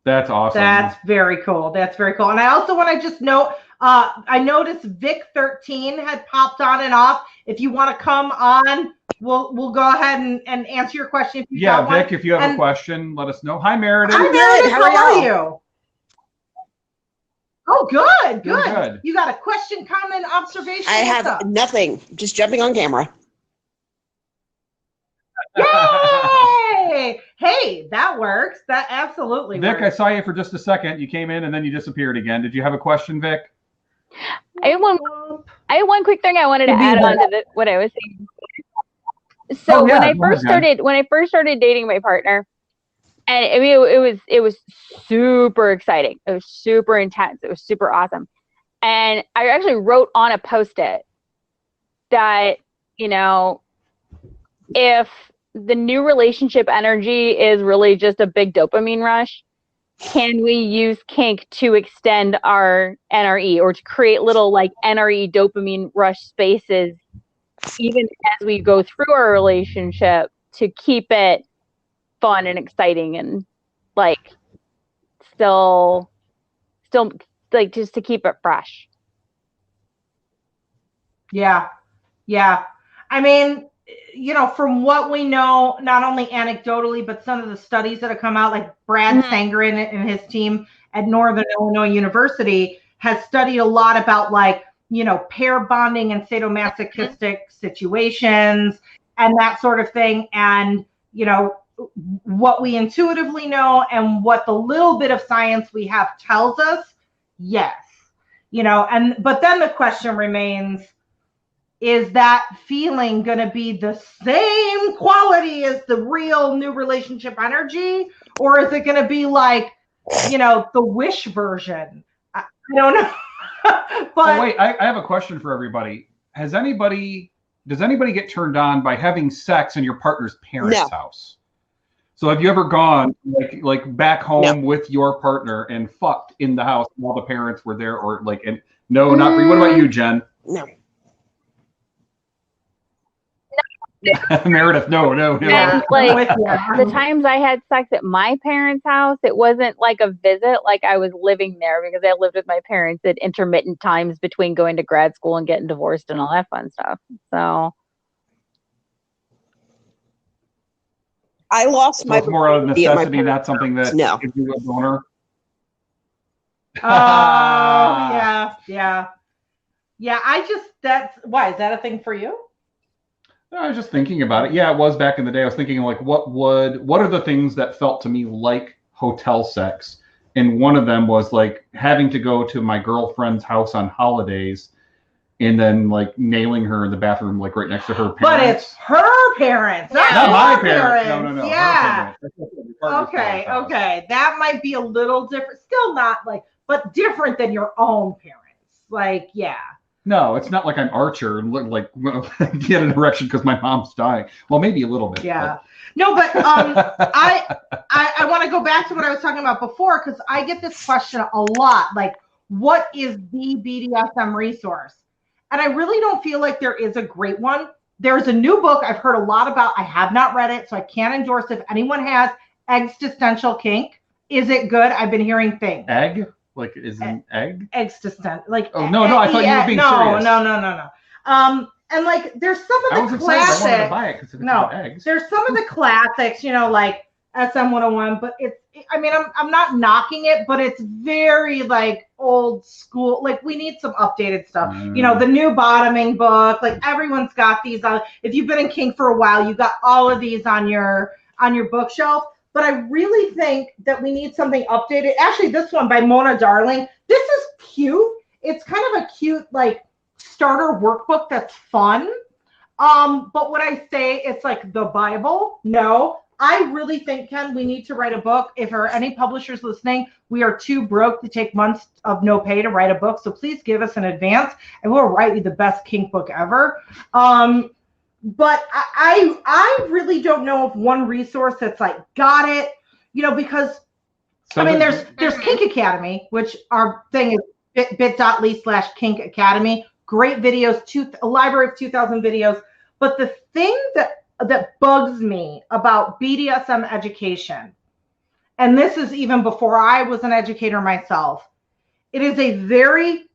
That's awesome. That's very cool. That's very cool. And I also want to just note, I noticed Vic13 had popped on and off. If you want to come on, we'll go ahead and answer your question. If you got Vic, one. if you have a question, let us know. Hi, Meredith. Hi, Meredith. How are you? Oh, good. Good. You got a question, comment, observation? I have nothing. Just jumping on camera. Yay! Hey, that works. That absolutely Vic, works. I saw you for just a second. You came in and then you disappeared again. Did you have a question, Vic? I have one quick thing I wanted to add on to what I was saying. So when I first started dating my partner, and I mean it was super exciting. It was super intense. It was super awesome. And I actually wrote on a Post-it that, if the new relationship energy is really just a big dopamine rush, can we use kink to extend our NRE or to create little like NRE dopamine rush spaces even as we go through our relationship to keep it fun and exciting and like still like just to keep it fresh. Yeah. I mean, from what we know, not only anecdotally, but some of the studies that have come out, like Brad Sangarin and his team at Northern Illinois University has studied a lot about like, pair bonding and sadomasochistic situations and that sort of thing. And, what we intuitively know and what the little bit of science we have tells us, yes. But then the question remains, is that feeling going to be the same quality as the real new relationship energy? Or is it going to be like, the Wish version? I don't know. But wait, I have a question for everybody. Does anybody get turned on by having sex in your partner's parents' house? So have you ever gone like back home with your partner and fucked in the house while the parents were there, or like, and no, not for you. What about you, Jen? No. Meredith, no. And like the times I had sex at my parents' house, it wasn't like a visit, like I was living there, because I lived with my parents at intermittent times between going to grad school and getting divorced and all that fun stuff. So I lost my. It's more of a necessity, not something that gives you a boner. Oh, yeah. Why is that a thing for you? I was just thinking about it. Yeah, it was back in the day. I was thinking like, what are the things that felt to me like hotel sex? And one of them was like having to go to my girlfriend's house on holidays and then like nailing her in the bathroom, like right next to her parents. But it's her parents, not my parents. No. Yeah. Okay. That might be a little different. Still not like, but different than your own parents. Like, yeah. No, it's not like I'm Archer and look like get an erection because my mom's dying. Well, maybe a little bit. Yeah. No, but I want to go back to what I was talking about before, because I get this question a lot. Like, what is the BDSM resource? And I really don't feel like there is a great one. There's a new book I've heard a lot about. I have not read it, so I can't endorse it. If anyone has Existential Kink, is it good? I've been hearing things. Egg? Like, is an egg? Existential. Like, oh, no, I thought you were being serious. No. And like, there's some of the classics. I wanted to buy it because it's got eggs. There's some of the classics, like SM 101, but I'm not knocking it, but it's very like old school. Like, we need some updated stuff. The new bottoming book, like everyone's got these on. If you've been in kink for a while, you got all of these on your bookshelf. But I really think that we need something updated. Actually, this one by Mona Darling, this is cute. It's kind of a cute, like, starter workbook that's fun. But would I say it's like the Bible? No. I really think, Ken, we need to write a book. If there are any publishers listening, we are too broke to take months of no pay to write a book. So please give us an advance and we'll write you the best kink book ever. But I really don't know of one resource that's like, got it, because So I mean, there's Kink Academy, which our thing is bit.ly/Kink Academy. Great videos, a library of 2,000 videos. But the thing that bugs me about BDSM education, and this is even before I was an educator myself, it is a very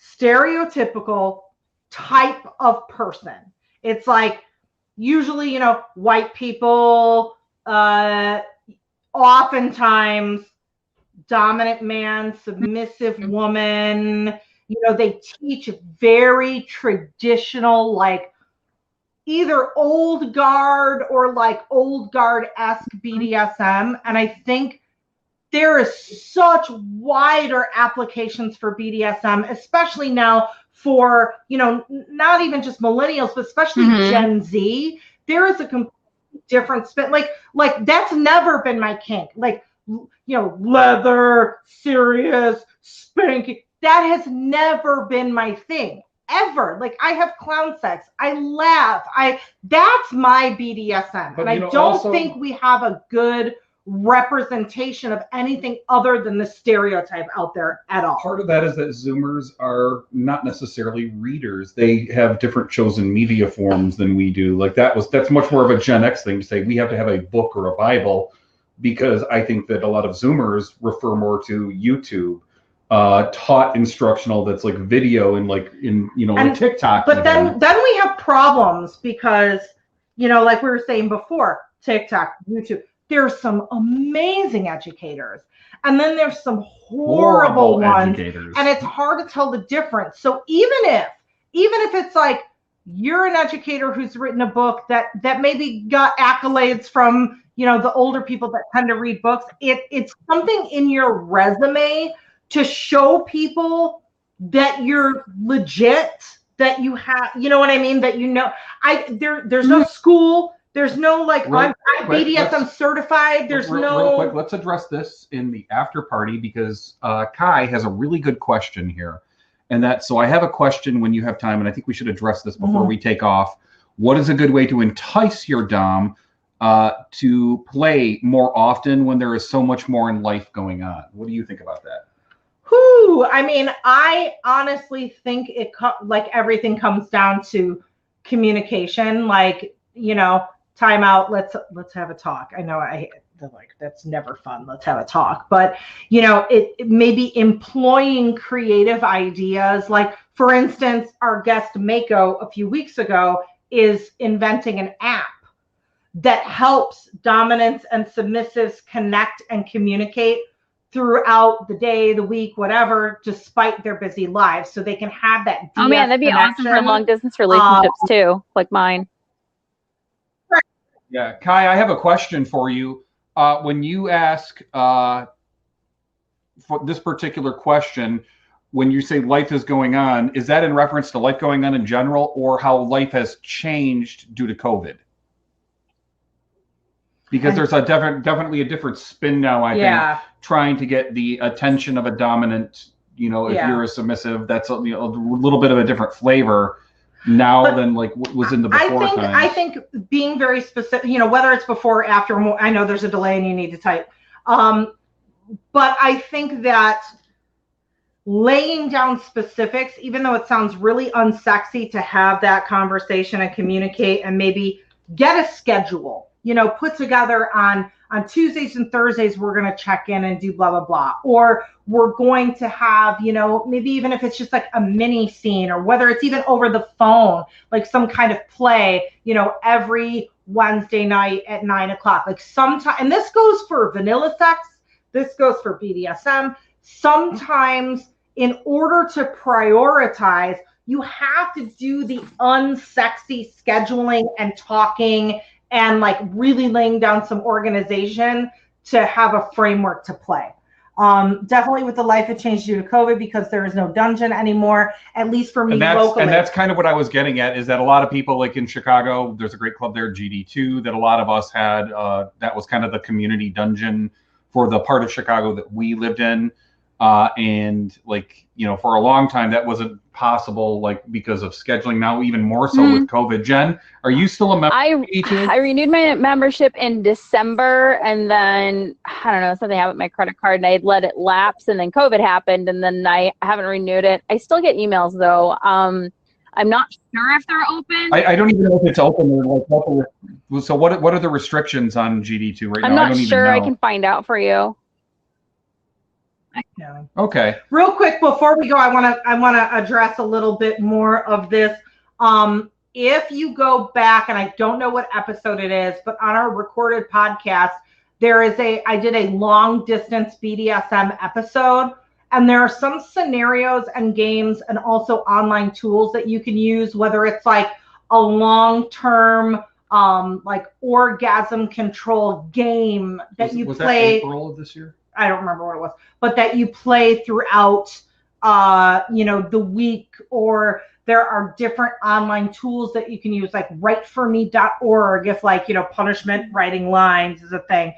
stereotypical type of person. It's like usually, white people, oftentimes dominant man, submissive woman, they teach very traditional, like either old guard or like old guard-esque BDSM. And I think there is such wider applications for BDSM, especially now for, not even just millennials, but especially Gen Z. There is a completely different spin. Like that's never been my kink. Like, leather, serious, spanking. That has never been my thing. Ever. Like I have clown sex. I laugh. That's my BDSM. But, and I don't think we have a good representation of anything other than the stereotype out there at all. Part of that is that Zoomers are not necessarily readers. They have different chosen media forms than we do. Like that's much more of a Gen X thing to say we have to have a book or a Bible, because I think that a lot of Zoomers refer more to YouTube. Taught instructional that's like video and like in like TikTok. But then we have problems because like we were saying before, TikTok, YouTube, there's some amazing educators and then there's some horrible ones educators. And it's hard to tell the difference. So even if it's like you're an educator who's written a book that maybe got accolades from the older people that tend to read books, it's something in your resume to show people that you're legit, that you have, what I mean? That there's no school, there's no like I'm BDSM certified. There's real quick, let's address this in the after party because Kai has a really good question here, and so I have a question when you have time, and I think we should address this before we take off. What is a good way to entice your dom to play more often when there is so much more in life going on? What do you think about that? I mean, I honestly think like everything comes down to communication. Like, time out. Let's have a talk. I know that's never fun. Let's have a talk. But it maybe employing creative ideas. Like for instance, our guest Mako a few weeks ago is inventing an app that helps dominants and submissives connect and communicate throughout the day, the week, whatever, despite their busy lives, so they can have that. Oh man, that'd be awesome for long distance relationships too, like mine. Yeah, Kai, I have a question for you. When you ask for this particular question, when you say life is going on, is that in reference to life going on in general, or how life has changed due to COVID? Because there's definitely a different spin now, I think, trying to get the attention of a dominant, if you're a submissive, that's a little bit of a different flavor now than like what was in the before times. I think being very specific, whether it's before or after, I know there's a delay and you need to type. But I think that laying down specifics, even though it sounds really unsexy to have that conversation and communicate and maybe get a schedule. Put together on Tuesdays and Thursdays, we're going to check in and do blah, blah, blah. Or we're going to have, maybe even if it's just like a mini scene or whether it's even over the phone, like some kind of play, every Wednesday night at 9 o'clock. Like sometimes, and this goes for vanilla sex. This goes for BDSM. Sometimes in order to prioritize, you have to do the unsexy scheduling and talking and like really laying down some organization to have a framework to play. Definitely with the life it changed due to COVID because there is no dungeon anymore, at least for me locally. And that's kind of what I was getting at, is that a lot of people, like in Chicago, there's a great club there, GD2, that a lot of us had. That was kind of the community dungeon for the part of Chicago that we lived in. And like, you know, for a long time that wasn't possible, like because of scheduling. Now even more so with COVID. Jen, are you still a member? I renewed my membership in December, and then I don't know, something happened with my credit card and I had let it lapse, and then COVID happened, and then I haven't renewed it. I still get emails though. I'm not sure if they're open. I don't even know if it's open or like. So what are the restrictions on GD2 right now? I'm not I don't sure. even know. I can find out for you. Yeah. Okay. Real quick before we go, I want to address a little bit more of this. If you go back, and I don't know what episode it is, but on our recorded podcast, I did a long distance BDSM episode, and there are some scenarios and games and also online tools that you can use, whether it's like a long-term like orgasm control game that you play. Was that April of this year? I don't remember what it was, but that you play throughout, the week, or there are different online tools that you can use, like writeforme.org, if like, punishment writing lines is a thing.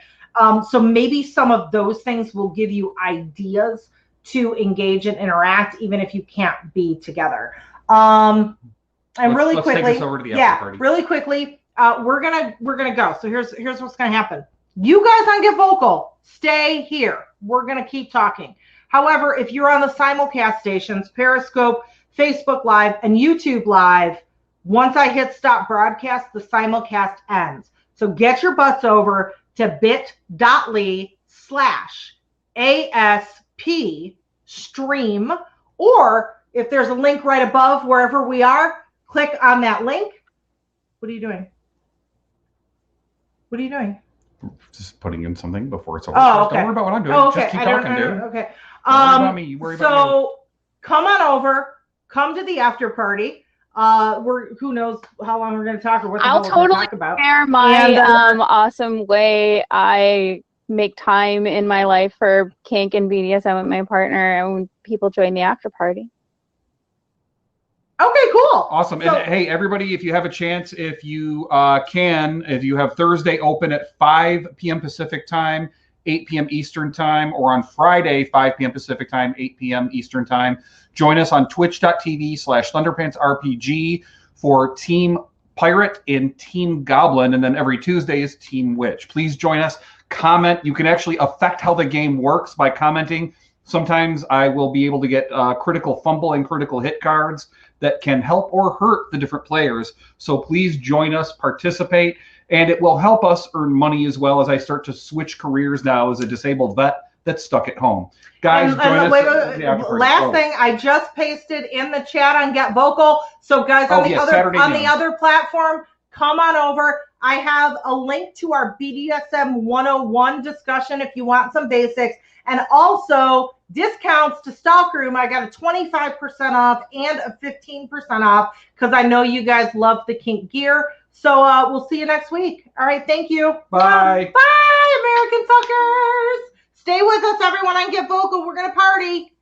So maybe some of those things will give you ideas to engage and interact, even if you can't be together. And let's quickly, take this over to the after party. Really quickly, we're gonna go. So here's what's gonna happen. You guys on Get Vocal, stay here. We're going to keep talking. However, if you're on the simulcast stations, Periscope, Facebook Live, and YouTube Live, once I hit stop broadcast, the simulcast ends. So get your butts over to bit.ly/ASP stream, or if there's a link right above wherever we are, click on that link. What are you doing? What are you doing? Just putting in something before it's over. Oh, okay. Don't worry about what I'm doing. Okay. Just keep talking, dude. Okay. Don't worry about me. You worry about you. So come on over. Come to the after party. Who knows how long we're going to talk or what the hell we're going to talk about. Share my awesome way I make time in my life for kink and BDSM with my partner, and when people join the after party. Okay, cool. Awesome. So, and hey, everybody, if you have a chance, if you if you have Thursday open at 5 p.m. Pacific time, 8 p.m. Eastern time, or on Friday, 5 p.m. Pacific time, 8 p.m. Eastern time, join us on twitch.tv/ThunderpantsRPG for Team Pirate and Team Goblin. And then every Tuesday is Team Witch. Please join us. Comment. You can actually affect how the game works by commenting. Sometimes I will be able to get critical fumble and critical hit cards that can help or hurt the different players. So please join us, participate, and it will help us earn money as well as I start to switch careers now as a disabled vet that's stuck at home. Guys, join us. Last thing, I just pasted in the chat on Get Vocal. So guys, on the other platform, come on over. I have a link to our BDSM 101 discussion if you want some basics. And also discounts to Stockroom. I got a 25% off and a 15% off because I know you guys love the kink gear. So we'll see you next week. All right. Thank you. Bye. Bye, American fuckers. Stay with us, everyone, on Get Vocal. We're going to party.